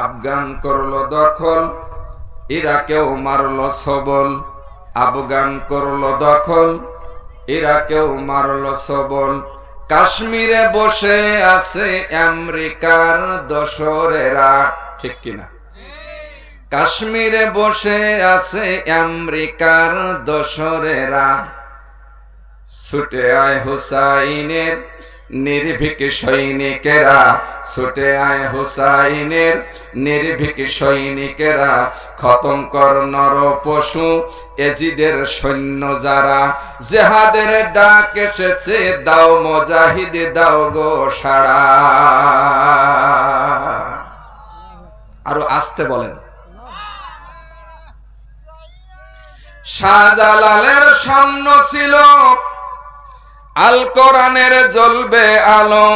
আফগান করলো দখল, ইরাকেও মারলো সবল। আফগান করলো দখল, ইরাকেও মারলো সবল। কাশ্মীরে বসে আছে আমেরিকার দোসরেরা, ঠিক কিনা? কাশ্মীরে বসে আছে আমেরিকার দোসরেরা। ছুটে আয় হুসাইনের নির্ভীক সৈনিকেরা, ছুটে আয় হুসাইনের নির্ভীক সৈনিকেরা। খতম কর নর পশু এজিদের সৈন্য যারা। জেহাদের ডাক এসেছে, দাও মুজাহিদ দাও গো সাড়া। আরো আসতে বলেন। শাহজালালের স্বপ্ন ছিল আল কোরআনের জ্বলবে আলো।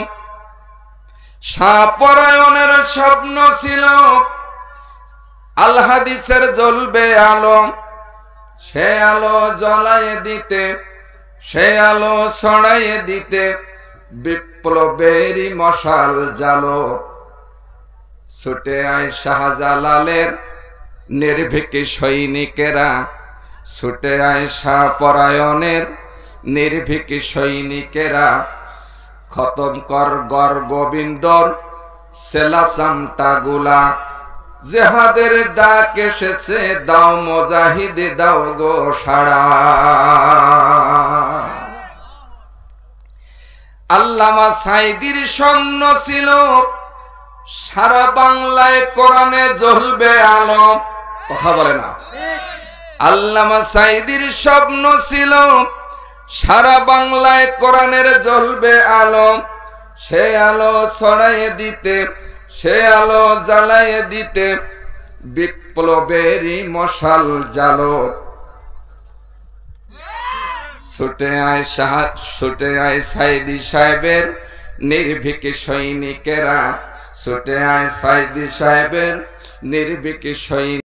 শাহপরায়ণের স্বপ্ন ছিল আল হাদিসের জ্বলবে আলো। সে আলো জ্বলাইয়ে দিতে, সে আলো ছড়াইয়ে দিতে বিপ্লবেরই মশাল জালো। ছুটে আয় শাহজালালের নির্ভীক সৈনিকেরা, ছুটে আয় শাহপরায়ণের নির্ভীক সৈনিকেরা। খতম কর গর গোবিন্দর সেলা চামটা গুলা। জেহাদের ডাক এসেছে, দাও মুজাহিদ দাও গো সাড়া। আল্লামা সাঈদীর স্বপ্ন ছিল সারা বাংলায় কোরআনে জ্বলবে আলো। কথা বলে না? আল্লামা সাঈদীর স্বপ্ন ছিল সারা বাংলায় কোরআনের জ্বলবে আলো। সে আলো ছড়াইয়ে দিতে, সে আলো জ্বালাইয়ে দিতে বিপ্লবেরই মশাল জালো। ছুটে আয় ছুটে আয় সাঈদী সাহেবের নির্ভীক সৈনিকেরা, ছুটে আয় সাঈদী সাহেবের নির্ভীক সৈনিক।